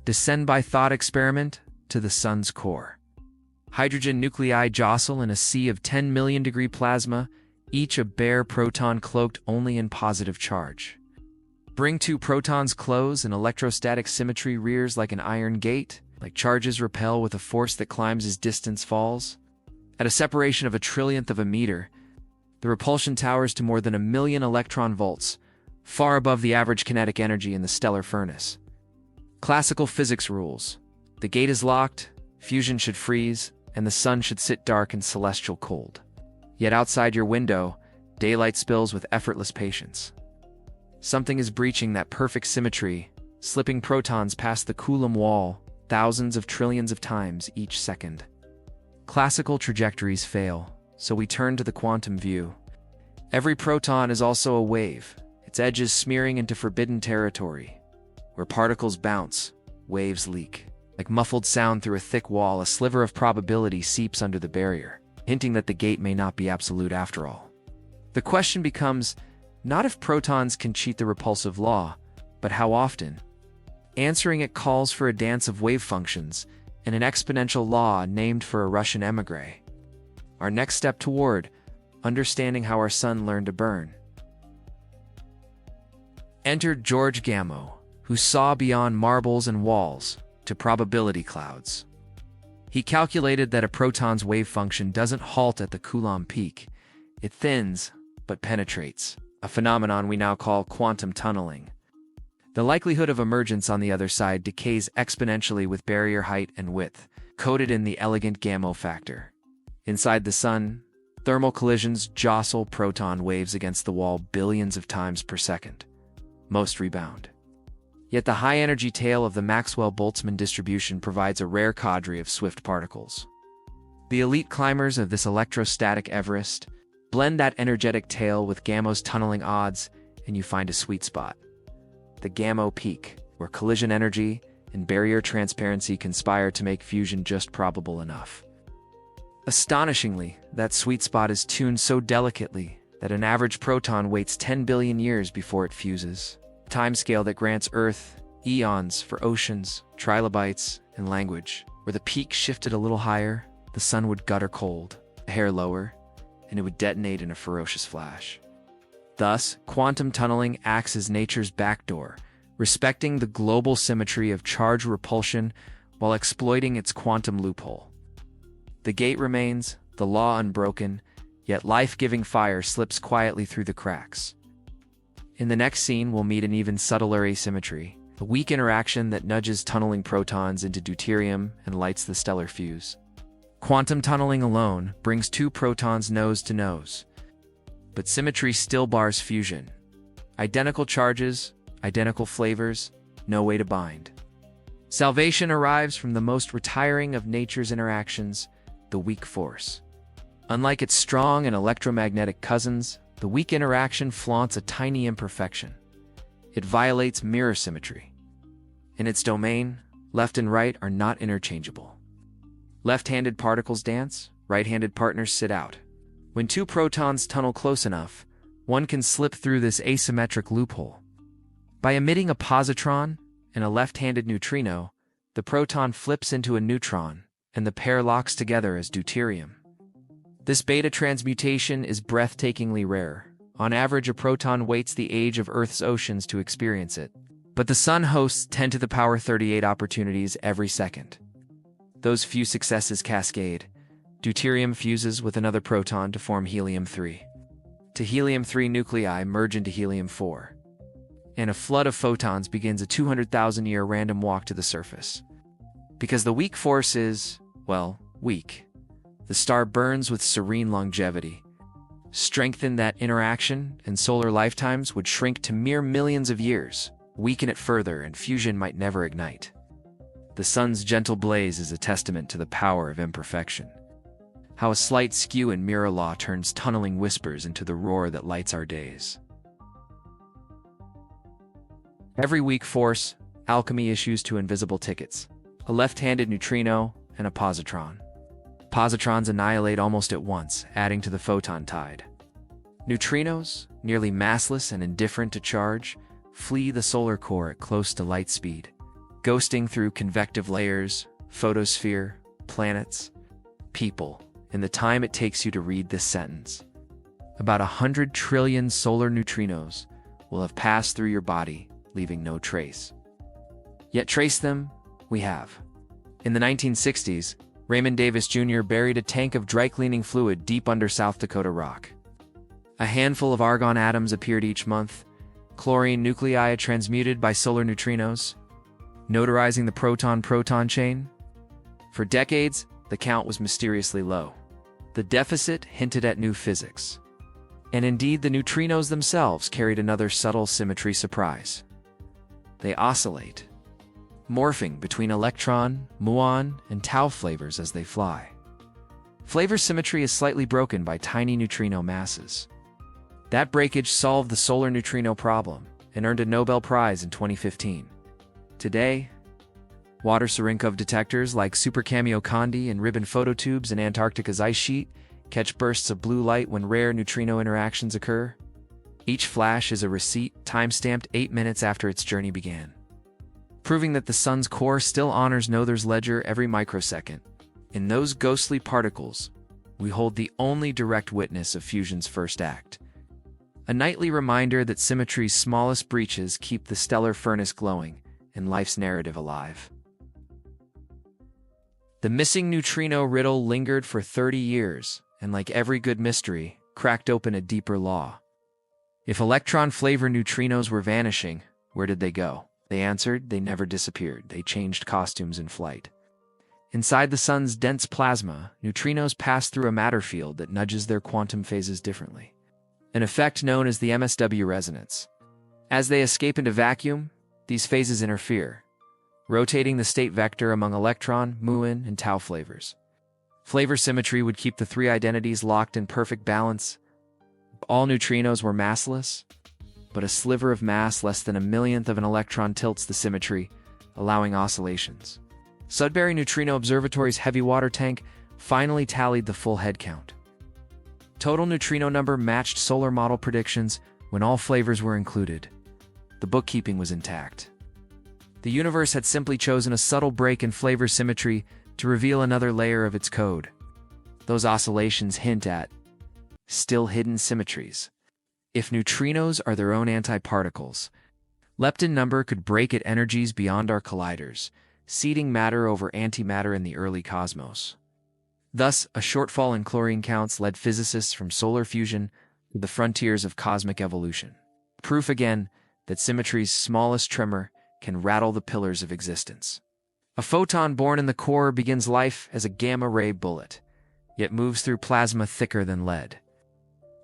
Descend by thought experiment to the sun's core. Hydrogen nuclei jostle in a sea of 10 million degree plasma, each a bare proton cloaked only in positive charge. Bring two protons close and electrostatic symmetry rears like an iron gate, like charges repel with a force that climbs as distance falls. At a separation of a trillionth of a meter, the repulsion towers to more than 1 million electron volts, far above the average kinetic energy in the stellar furnace. Classical physics rules. The gate is locked, fusion should freeze, and the sun should sit dark and celestial cold. Yet outside your window, daylight spills with effortless patience. Something is breaching that perfect symmetry, slipping protons past the Coulomb Wall thousands of trillions of times each second. Classical trajectories fail, so we turn to the quantum view. Every proton is also a wave, its edges smearing into forbidden territory. Where particles bounce, waves leak. Like muffled sound through a thick wall, a sliver of probability seeps under the barrier, hinting that the gate may not be absolute after all. The question becomes, not if protons can cheat the repulsive law, but how often. Answering it calls for a dance of wave functions and an exponential law named for a Russian emigre. Our next step toward understanding how our sun learned to burn. Entered George Gamow, who saw beyond marbles and walls to probability clouds. He calculated that a proton's wave function doesn't halt at the Coulomb peak. It thins, but penetrates, a phenomenon we now call quantum tunneling. The likelihood of emergence on the other side decays exponentially with barrier height and width, coded in the elegant Gamow factor. Inside the sun, thermal collisions jostle proton waves against the wall billions of times per second. Most rebound. Yet the high-energy tail of the Maxwell-Boltzmann distribution provides a rare cadre of swift particles. The elite climbers of this electrostatic Everest blend that energetic tail with Gamow's tunneling odds, and you find a sweet spot. The Gamow Peak, where collision energy and barrier transparency conspire to make fusion just probable enough. Astonishingly, that sweet spot is tuned so delicately that an average proton waits 10 billion years before it fuses. Timescale that grants Earth eons for oceans, trilobites, and language. Where the peak shifted a little higher, the sun would gutter cold, a hair lower, and it would detonate in a ferocious flash. Thus, quantum tunneling acts as nature's backdoor, respecting the global symmetry of charge repulsion while exploiting its quantum loophole. The gate remains, the law unbroken, yet life-giving fire slips quietly through the cracks. In the next scene, we'll meet an even subtler asymmetry, a weak interaction that nudges tunneling protons into deuterium and lights the stellar fuse. Quantum tunneling alone brings two protons nose to nose, but symmetry still bars fusion. Identical charges, identical flavors, no way to bind. Salvation arrives from the most retiring of nature's interactions, the weak force. Unlike its strong and electromagnetic cousins, the weak interaction flaunts a tiny imperfection. It violates mirror symmetry. In its domain, left and right are not interchangeable. Left-handed particles dance, right-handed partners sit out. When two protons tunnel close enough, one can slip through this asymmetric loophole. By emitting a positron and a left-handed neutrino, the proton flips into a neutron, and the pair locks together as deuterium. This beta transmutation is breathtakingly rare. On average, a proton waits the age of Earth's oceans to experience it. But the Sun hosts 10 to the power 38 opportunities every second. Those few successes cascade. Deuterium fuses with another proton to form helium-3. To helium-3 nuclei merge into helium-4. And a flood of photons begins a 200,000-year random walk to the surface. Because the weak force is, well, weak. The star burns with serene longevity. Strengthen that interaction, and solar lifetimes would shrink to mere millions of years. Weaken it further, and fusion might never ignite. The sun's gentle blaze is a testament to the power of imperfection. How a slight skew in mirror law turns tunneling whispers into the roar that lights our days. Every weak force, alchemy issues two invisible tickets: a left-handed neutrino and a positron. Positrons annihilate almost at once, adding to the photon tide. Neutrinos, nearly massless and indifferent to charge, flee the solar core at close to light speed. ghosting through convective layers, photosphere, planets, people, in the time it takes you to read this sentence. About 100 trillion solar neutrinos will have passed through your body, leaving no trace. Yet trace them, we have. In the 1960s, Raymond Davis Jr. buried a tank of dry-cleaning fluid deep under South Dakota rock. A handful of argon atoms appeared each month, chlorine nuclei transmuted by solar neutrinos, notarizing the proton-proton chain. For decades, the count was mysteriously low. The deficit hinted at new physics. And indeed, the neutrinos themselves carried another subtle symmetry surprise. They oscillate, morphing between electron, muon, and tau flavors as they fly. Flavor symmetry is slightly broken by tiny neutrino masses. That breakage solved the solar neutrino problem and earned a Nobel Prize in 2015. Today, water Cherenkov detectors like Super Kamiokande and ribbon phototubes in Antarctica's ice sheet catch bursts of blue light when rare neutrino interactions occur. Each flash is a receipt time-stamped 8 minutes after its journey began, proving that the sun's core still honors Noether's ledger every microsecond. In those ghostly particles, we hold the only direct witness of fusion's first act. A nightly reminder that symmetry's smallest breaches keep the stellar furnace glowing and life's narrative alive. The missing neutrino riddle lingered for 30 years, and like every good mystery, cracked open a deeper law. If electron-flavor neutrinos were vanishing, where did they go? They answered, they never disappeared. They changed costumes in flight. Inside the sun's dense plasma, neutrinos pass through a matter field that nudges their quantum phases differently, an effect known as the MSW resonance. As they escape into vacuum, these phases interfere, rotating the state vector among electron, muon, and tau flavors. Flavor symmetry would keep the three identities locked in perfect balance. All neutrinos were massless, but a sliver of mass less than a millionth of an electron tilts the symmetry, allowing oscillations. Sudbury Neutrino Observatory's heavy water tank finally tallied the full head count. Total neutrino number matched solar model predictions when all flavors were included. The bookkeeping was intact. The universe had simply chosen a subtle break in flavor symmetry to reveal another layer of its code. Those oscillations hint at still hidden symmetries. If neutrinos are their own antiparticles, lepton number could break at energies beyond our colliders, seeding matter over antimatter in the early cosmos. Thus, a shortfall in chlorine counts led physicists from solar fusion to the frontiers of cosmic evolution. Proof again that symmetry's smallest tremor can rattle the pillars of existence. A photon born in the core begins life as a gamma-ray bullet, yet moves through plasma thicker than lead.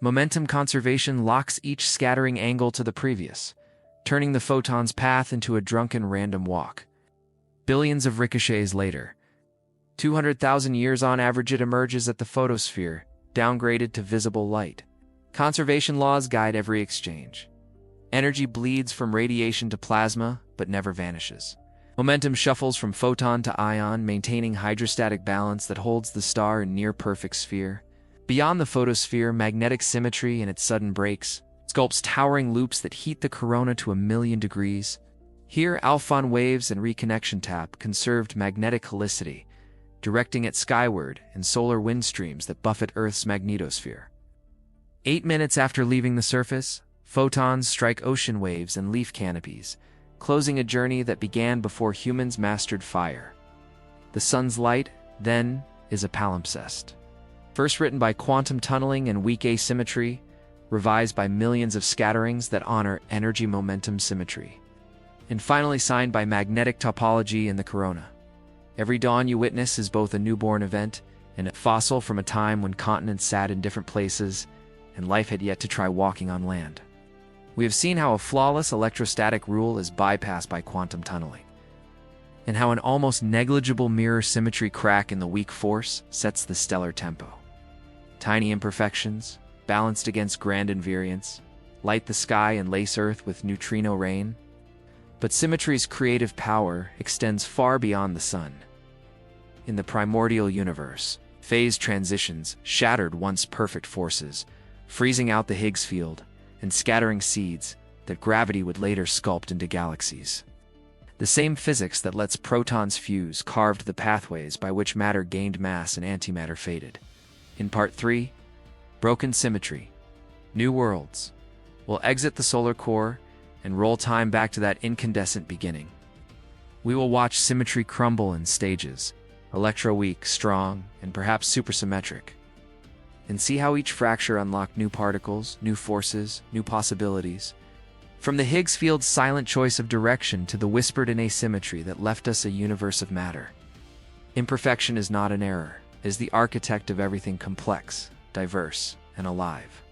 Momentum conservation locks each scattering angle to the previous, turning the photon's path into a drunken random walk. Billions of ricochets later, 200,000 years on average, it emerges at the photosphere, downgraded to visible light. Conservation laws guide every exchange. Energy bleeds from radiation to plasma, but never vanishes. Momentum shuffles from photon to ion, maintaining hydrostatic balance that holds the star in near-perfect sphere. Beyond the photosphere, magnetic symmetry and its sudden breaks sculpts towering loops that heat the corona to 1,000,000 degrees. Here, alphon waves and reconnection tap conserved magnetic helicity, directing it skyward in solar wind streams that buffet Earth's magnetosphere. 8 minutes after leaving the surface, photons strike ocean waves and leaf canopies, closing a journey that began before humans mastered fire. The sun's light, then, is a palimpsest. First written by quantum tunneling and weak asymmetry, revised by millions of scatterings that honor energy-momentum symmetry, and finally signed by magnetic topology in the corona. Every dawn you witness is both a newborn event and a fossil from a time when continents sat in different places and life had yet to try walking on land. We have seen how a flawless electrostatic rule is bypassed by quantum tunneling, and how an almost negligible mirror symmetry crack in the weak force sets the stellar tempo. Tiny imperfections, balanced against grand invariance, light the sky and lace Earth with neutrino rain. But symmetry's creative power extends far beyond the sun. In the primordial universe, phase transitions shattered once perfect forces, freezing out the Higgs field and scattering seeds that gravity would later sculpt into galaxies. The same physics that lets protons fuse carved the pathways by which matter gained mass and antimatter faded. In Part 3, Broken Symmetry, New Worlds, we'll exit the solar core and roll time back to that incandescent beginning. We will watch symmetry crumble in stages, electroweak, strong, and perhaps supersymmetric, and see how each fracture unlocked new particles, new forces, new possibilities. From the Higgs field's silent choice of direction to the whispered in asymmetry that left us a universe of matter. Imperfection is not an error, it is the architect of everything complex, diverse, and alive.